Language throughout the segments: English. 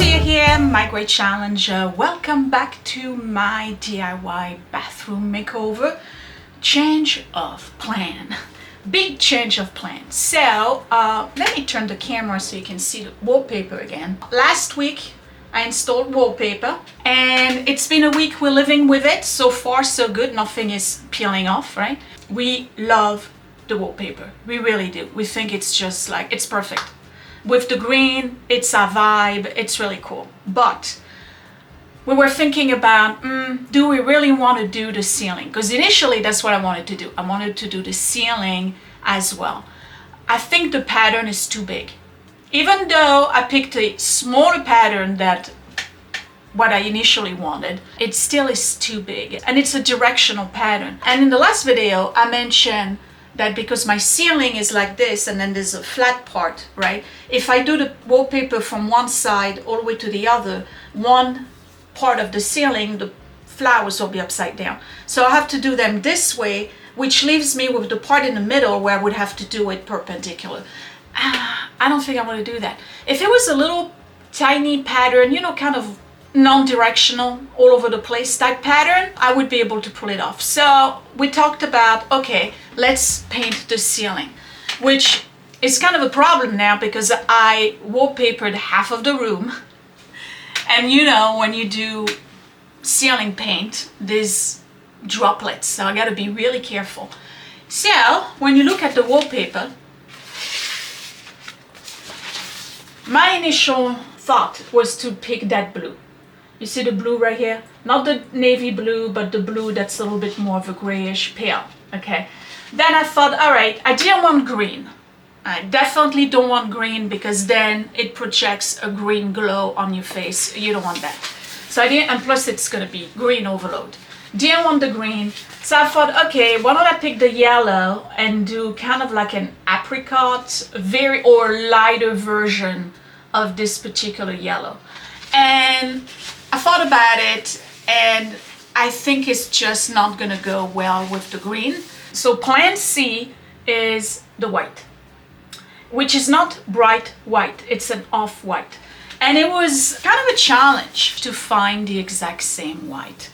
Sophia here, my great challenger. Welcome back to my DIY bathroom makeover. Change of plan. Big change of plan. So let me turn the camera so you can see the wallpaper again. Last week I installed wallpaper and it's been a week we're living with it. So far so good, nothing is peeling off, right? We love the wallpaper, we really do. We think it's just like, it's perfect. With the green, it's a vibe, it's really cool. But we were thinking about, do we really want to do the ceiling? Because initially that's what I wanted to do. I wanted to do the ceiling as well. I think the pattern is too big. Even though I picked a smaller pattern than what I initially wanted, it still is too big. And it's a directional pattern. And in the last video, I mentioned that because my ceiling is like this and then there's a flat part, right? If I do the wallpaper from one side all the way to the other, one part of the ceiling, the flowers will be upside down. So I have to do them this way, which leaves me with the part in the middle where I would have to do it perpendicular. I don't think I want to do that. If it was a little tiny pattern, you know, kind of non-directional, all over the place type pattern, I would be able to pull it off. So we talked about, okay, let's paint the ceiling, which is kind of a problem now because I wallpapered half of the room. And you know, when you do ceiling paint, there's droplets, so I gotta be really careful. So when you look at the wallpaper, my initial thought was to pick that blue. You see the blue right here? Not the navy blue, but the blue that's a little bit more of a grayish pale, okay? Then I thought, all right, I didn't want green. I definitely don't want green because then it projects a green glow on your face. You don't want that. So I didn't, and plus it's gonna be green overload. Didn't want the green. So I thought, okay, why don't I pick the yellow and do kind of like an apricot, very or lighter version of this particular yellow. And I thought about it and I think it's just not gonna go well with the green. So plan C is the white, which is not bright white, it's an off-white. And it was kind of a challenge to find the exact same white,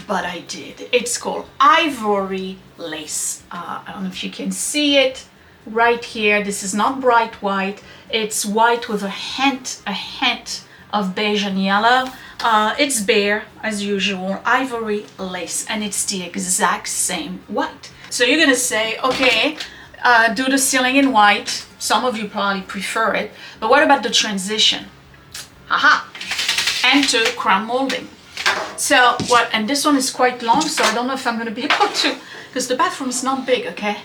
but I did. It's called Ivory Lace. I don't know if you can see it right here. This is not bright white, it's white with a hint of beige and yellow. It's bare as usual, Ivory Lace, and it's the exact same white. So you're gonna say, okay, do the ceiling in white. Some of you probably prefer it, but what about the transition? Haha, enter crown molding. So what, and this one is quite long, so I don't know if I'm gonna be able to, because the bathroom is not big, okay?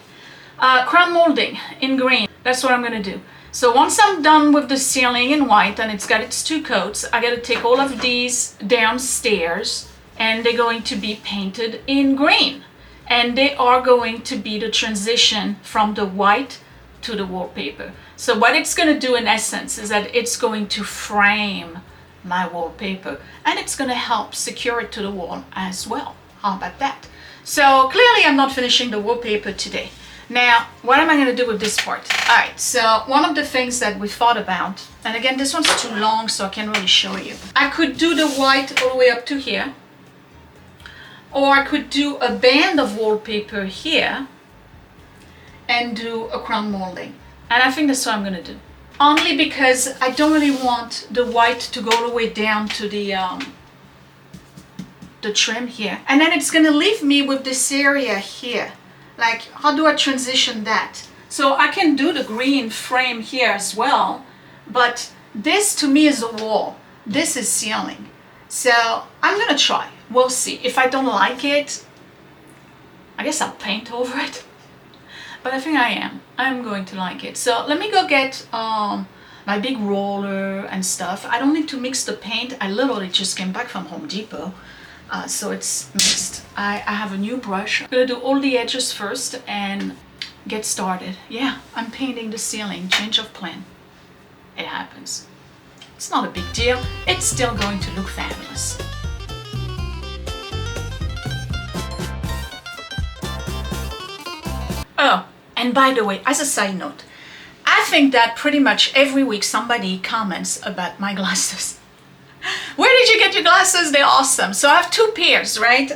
Crown molding in green, that's what I'm gonna do. So once I'm done with the ceiling in white and it's got its two coats, I gotta take all of these downstairs and they're going to be painted in green. And they are going to be the transition from the white to the wallpaper. So what it's gonna do in essence is that it's going to frame my wallpaper and it's gonna help secure it to the wall as well. How about that? So clearly I'm not finishing the wallpaper today. Now, what am I going to do with this part? All right, so one of the things that we thought about, and again, this one's too long, so I can't really show you. I could do the white all the way up to here, or I could do a band of wallpaper here and do a crown molding. And I think that's what I'm going to do. Only because I don't really want the white to go all the way down to the trim here. And then it's going to leave me with this area here. Like, how do I transition that? So I can do the green frame here as well, but this to me is a wall. This is ceiling. So I'm gonna try. We'll see. If I don't like it, I guess I'll paint over it. But I think I'm going to like it. So let me go get my big roller and stuff. I don't need to mix the paint. I literally just came back from Home Depot. So it's mixed. I have a new brush. I'm gonna do all the edges first and get started. Yeah, I'm painting the ceiling. Change of plan. It happens. It's not a big deal. It's still going to look fabulous. Oh, and by the way, as a side note, I think that pretty much every week somebody comments about my glasses. Where did you get your glasses? They're awesome. So I have two pairs, right?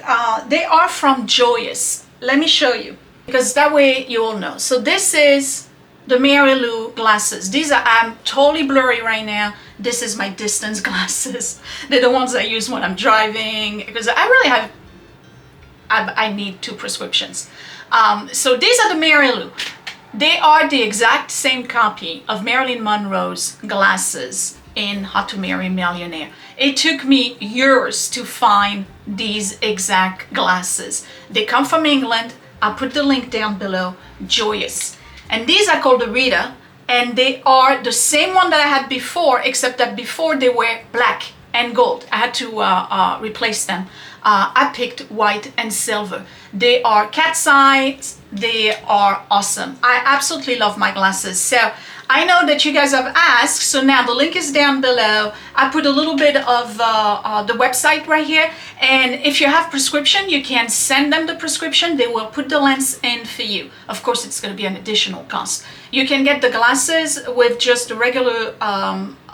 They are from Joyous. Let me show you, because that way you all know. So this is the Maryloo Glasses. These are, I'm totally blurry right now. This is my distance glasses. They're the ones I use when I'm driving, because I really have, I need two prescriptions. So these are the Maryloo. They are the exact same copy of Marilyn Monroe's glasses in How to Marry a Millionaire. It took me years to find these exact glasses. They come from England. I'll put the link down below. Joyous. And these are called the Rita, and they are the same one that I had before, except that before they were black and gold. I had to replace them. I picked white and silver. They are cat's eyes. They are awesome. I absolutely love my glasses. So I know that you guys have asked, so now the link is down below. I put a little bit of the website right here, and if you have prescription, you can send them the prescription. They will put the lens in for you. Of course, it's going to be an additional cost. You can get the glasses with just the regular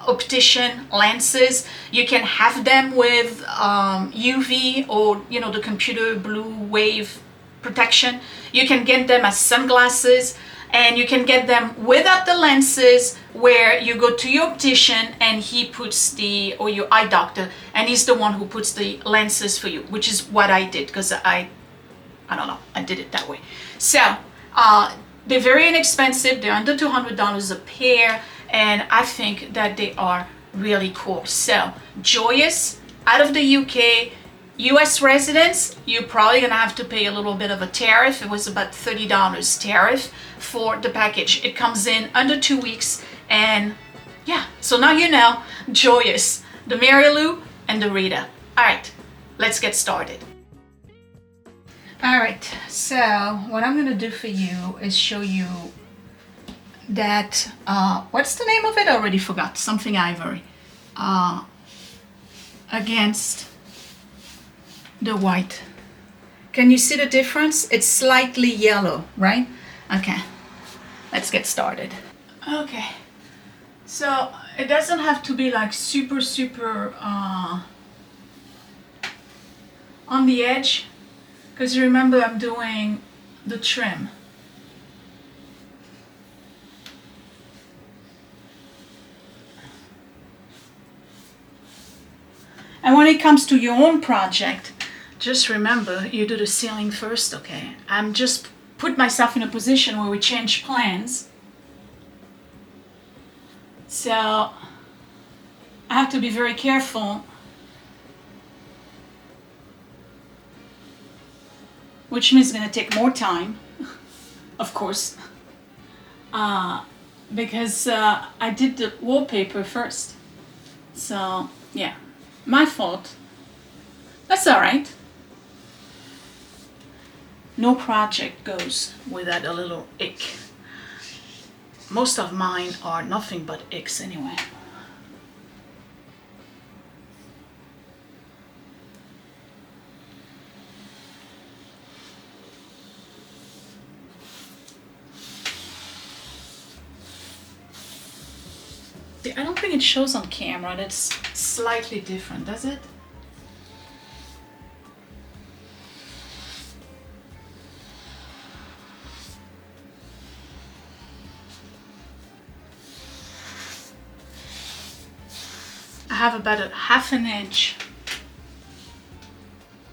optician lenses. You can have them with UV or, you know, the computer blue wave protection. You can get them as sunglasses, and you can get them without the lenses, where you go to your optician and he puts the, or your eye doctor, and he's the one who puts the lenses for you, which is what I did, because I don't know, I did it that way. So they're very inexpensive. They're under $200 a pair, and I think that they are really cool. So Joyous, out of the UK, US residents, you're probably gonna have to pay a little bit of a tariff. It was about $30 tariff for the package. It comes in under 2 weeks, and yeah, so now you know. Joyous, the Maryloo and the Rita. All right, let's get started. All right, so what I'm gonna do for you is show you that, what's the name of it? I already forgot. Something ivory. Against the white. Can you see the difference? It's slightly yellow, right? Okay, let's get started. Okay, so it doesn't have to be like super on the edge, because remember, I'm doing the trim. And when it comes to your own project, just remember, you do the ceiling first, okay? I'm just put myself in a position where we change plans. So I have to be very careful, which means it's gonna take more time, of course, because I did the wallpaper first. So yeah, my fault. That's all right. No project goes without a little ick. Most of mine are nothing but icks anyway. I don't think it shows on camera. That's slightly different, does it? I have about a ½ an inch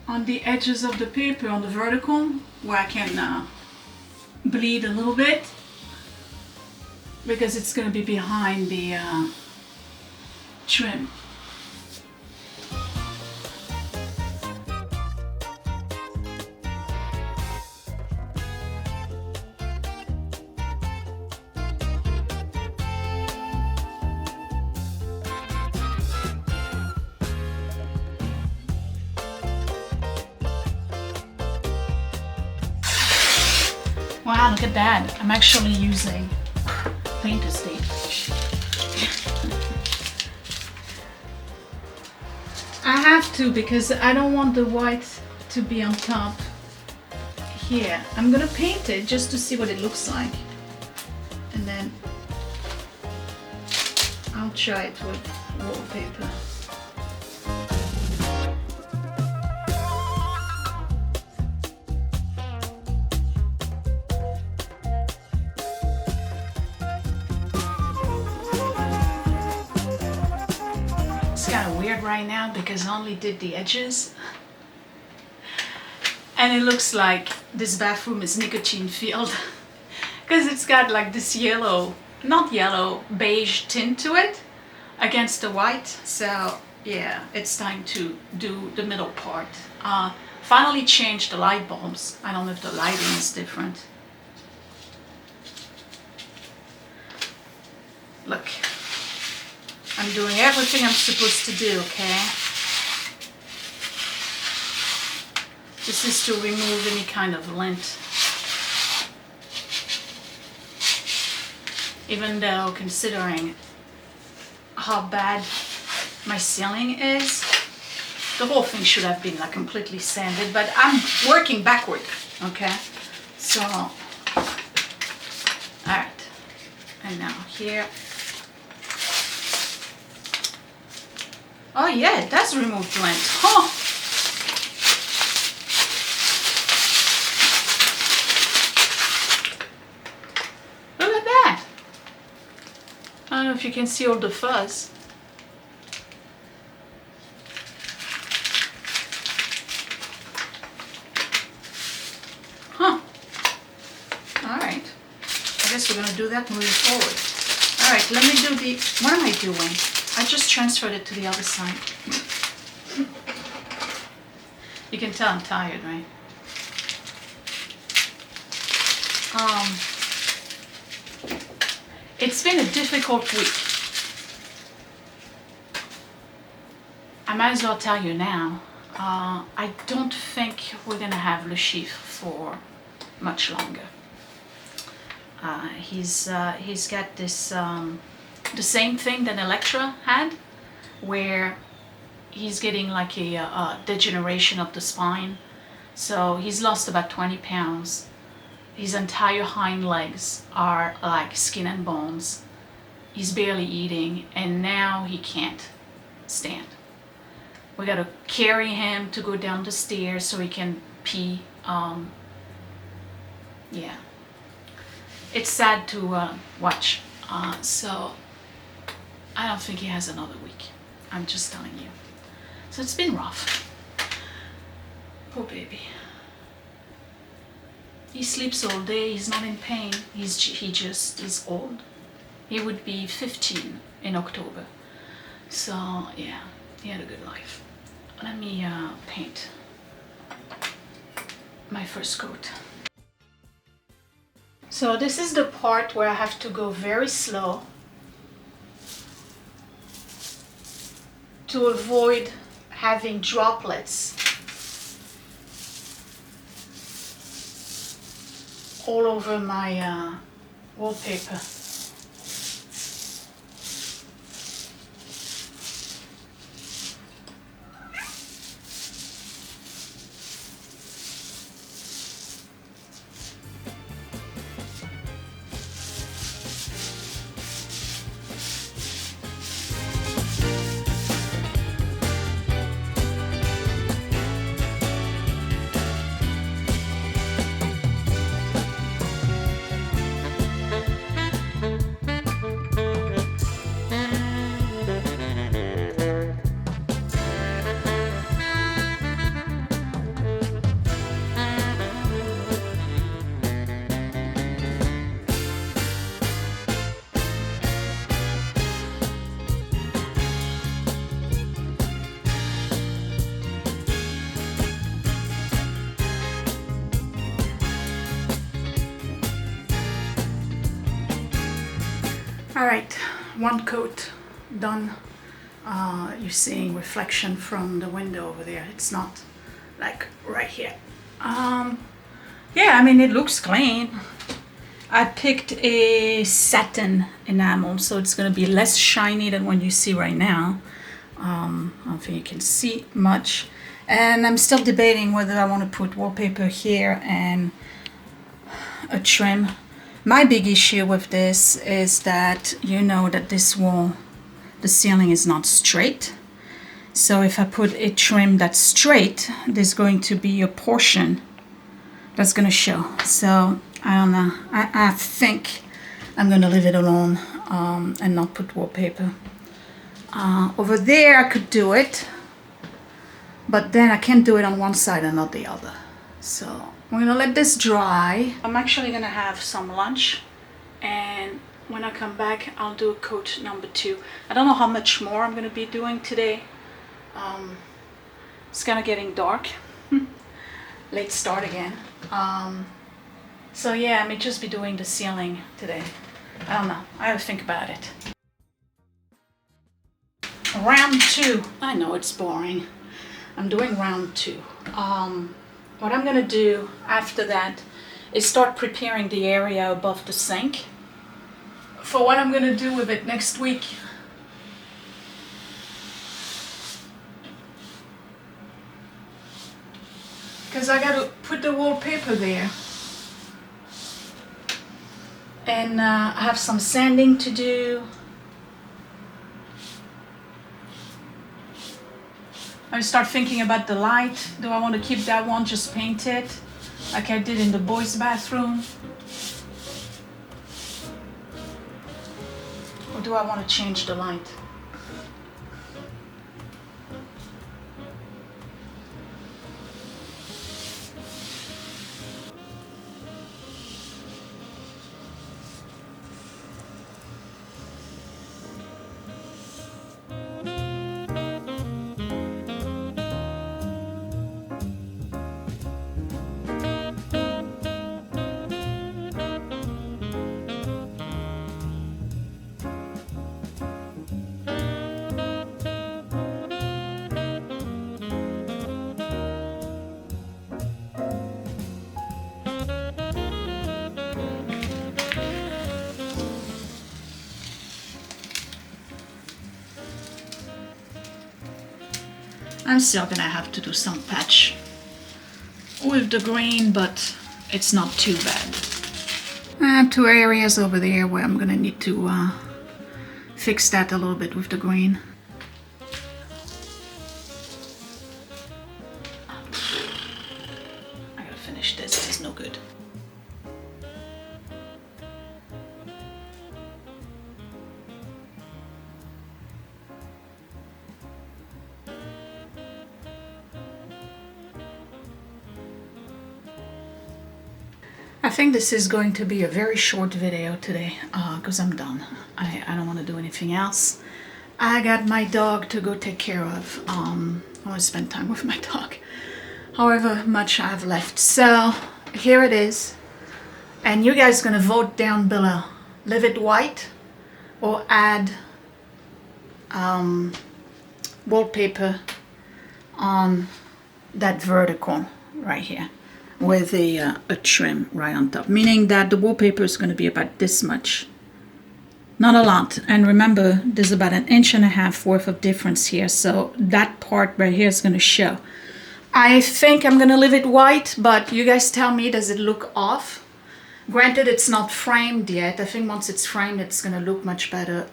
on the edges of the paper, on the vertical, where I can bleed a little bit, because it's going to be behind the trim. Wow, look at that. I'm actually using painter's tape. I have to, because I don't want the white to be on top here. I'm gonna paint it just to see what it looks like, and then I'll try it with wallpaper. weird right now because I only did the edges. And it looks like this bathroom is nicotine filled because it's got like this yellow, not yellow, beige tint to it against the white. So yeah, it's time to do the middle part. Finally changed the light bulbs. I don't know if the lighting is different. Look, I'm doing everything I'm supposed to do, okay? This is to remove any kind of lint. Even though, considering how bad my ceiling is, the whole thing should have been like completely sanded, but I'm working backward, okay? So, all right. And now here. Oh yeah, it does remove lint. Oh. Look at that. I don't know if you can see all the fuzz. Huh. All right. I guess we're gonna do that moving forward. All right, let me do the, what am I doing? I just transferred it to the other side. You can tell I'm tired, right? It's been a difficult week. I might as well tell you now. I don't think we're gonna have Le Chiffre for much longer. He's got this the same thing that Electra had, where he's getting like a degeneration of the spine. So he's lost about 20 pounds. His entire hind legs are like skin and bones. He's barely eating, and now he can't stand. We gotta carry him to go down the stairs so he can pee. Yeah, it's sad to watch. So I don't think he has another week. I'm just telling you. So it's been rough. Poor baby. He sleeps all day. He's not in pain. He's old. He would be 15 in October. So yeah, he had a good life. Let me paint my first coat. So this is the part where I have to go very slow to avoid having droplets all over my wallpaper. All right, one coat done. You're seeing reflection from the window over there. It's not like right here. Yeah, I mean, it looks clean. I picked a satin enamel, so it's gonna be less shiny than what you see right now. I don't think you can see much. And I'm still debating whether I want to put wallpaper here and a trim. My big issue with this is that you know that this wall, the ceiling is not straight. So if I put a trim that's straight, there's going to be a portion that's going to show. So I don't know. I think I'm going to leave it alone and not put wallpaper. Over there I could do it, but then I can't do it on one side and not the other. So I'm gonna let this dry. I'm actually gonna have some lunch, and when I come back I'll do a coat number 2. I don't know how much more I'm gonna be doing today. It's kind of getting dark. Late start again. So yeah, I may just be doing the ceiling today. I don't know, I have to think about it. Round 2. I know it's boring. I'm doing round 2. What I'm gonna do after that is start preparing the area above the sink for what I'm gonna do with it next week. Because I gotta put the wallpaper there. And I have some sanding to do. I start thinking about the light. Do I want to keep that one just painted like I did in the boys' bathroom? Or do I want to change the light? I'm still gonna have to do some patch with the green, but it's not too bad. I have 2 areas over there where I'm gonna need to fix that a little bit with the green. I gotta finish this, this is no good. I think this is going to be a very short video today because I'm done. I don't want to do anything else. I got my dog to go take care of. I want to spend time with my dog, however much I have left. So here it is. And you guys are going to vote down below. Leave it white or add wallpaper on that vertical right here, with a trim right on top, meaning that the wallpaper is going to be about this much, not a lot. And remember, there's about 1.5 inches worth of difference here, so that part right here is going to show. I think I'm going to leave it white, but you guys tell me, does it look off? Granted, it's not framed yet. I think once it's framed, it's going to look much better.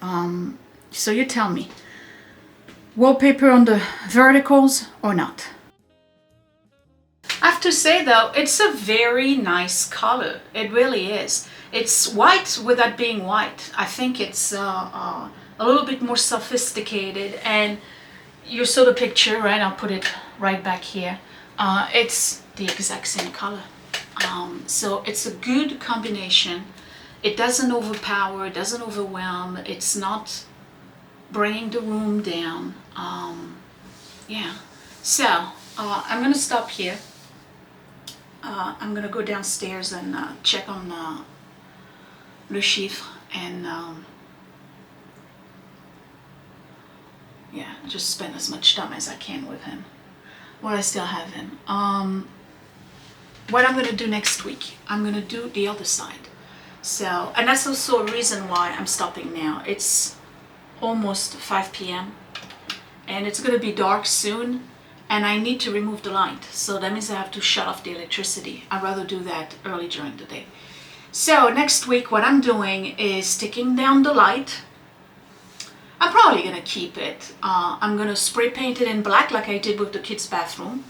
So you tell me, wallpaper on the verticals or not? I have to say though, it's a very nice color. It really is. It's white without being white. I think it's a little bit more sophisticated, and you saw the picture, right? I'll put it right back here. It's the exact same color. So it's a good combination. It doesn't overpower, it doesn't overwhelm. It's not bringing the room down. Yeah. So I'm gonna stop here. I'm gonna go downstairs and check on Le Chiffre and yeah, just spend as much time as I can with him while I still have him. What I'm gonna do next week, I'm gonna do the other side. So, and that's also a reason why I'm stopping now. It's almost 5 p.m. and it's gonna be dark soon. And I need to remove the light, so that means I have to shut off the electricity. I'd rather do that early during the day. So next week what I'm doing is taking down the light. I'm probably gonna keep it. I'm gonna spray paint it in black like I did with the kids' bathroom.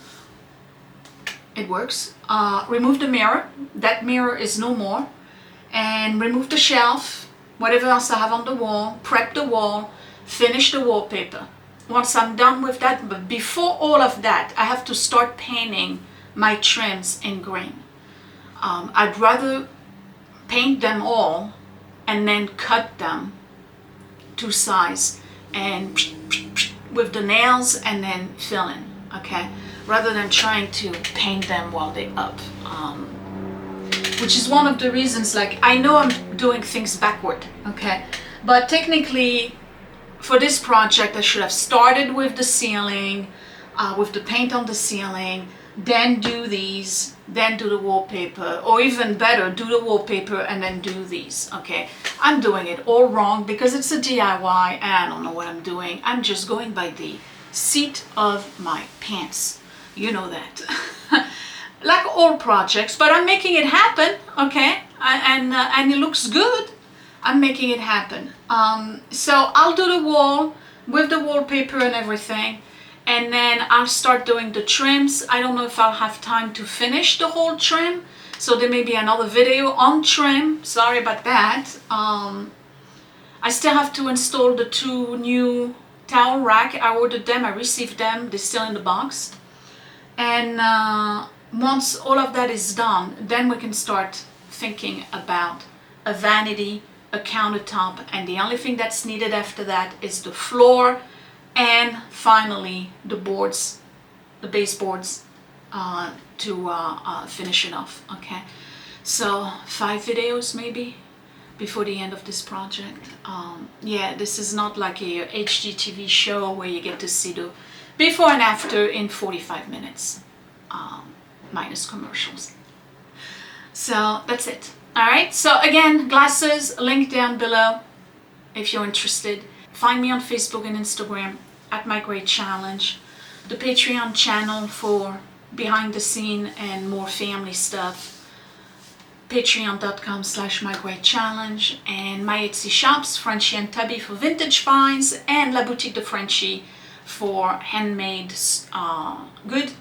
It works. Remove the mirror. That mirror is no more. And remove the shelf, whatever else I have on the wall, prep the wall, finish the wallpaper. Once I'm done with that, but before all of that, I have to start painting my trims in green. I'd rather paint them all and then cut them to size and with the nails and then fill in, okay? Rather than trying to paint them while they're up. Which is one of the reasons, like, I know I'm doing things backward, okay? But technically, for this project, I should have started with the ceiling, with the paint on the ceiling, then do these, then do the wallpaper, or even better, do the wallpaper and then do these, okay? I'm doing it all wrong because it's a DIY and I don't know what I'm doing. I'm just going by the seat of my pants. You know that. Like all projects, but I'm making it happen, okay? And it looks good. I'm making it happen. So I'll do the wall with the wallpaper and everything, and then I'll start doing the trims. I don't know if I'll have time to finish the whole trim, so there may be another video on trim. Sorry about that. I still have to install the 2 new towel rack. I ordered them, I received them, they're still in the box. And once all of that is done, then we can start thinking about a vanity, a countertop, and the only thing that's needed after that is the floor and finally the boards, the baseboards, to finish it off, okay? So 5 videos maybe before the end of this project. Yeah, this is not like a HGTV show where you get to see the before and after in 45 minutes, minus commercials. So that's it. All right, so again, glasses, link down below if you're interested. Find me on Facebook and Instagram at My Great Challenge. The Patreon channel for behind the scene and more family stuff. Patreon.com/mygreatchallenge, and my Etsy shops, Frenchie and Tubby for vintage finds, and La Boutique de Frenchie for handmade good,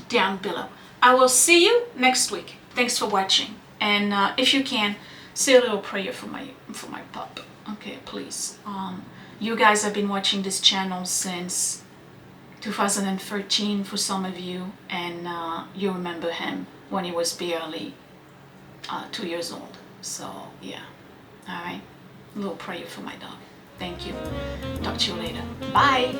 down below. I will see you next week. Thanks for watching, and if you can, say a little prayer for my pup. Okay, please. You guys have been watching this channel since 2013 for some of you, and you remember him when he was barely 2 years old. So yeah, all right, a little prayer for my dog. Thank you. Talk to you later. Bye.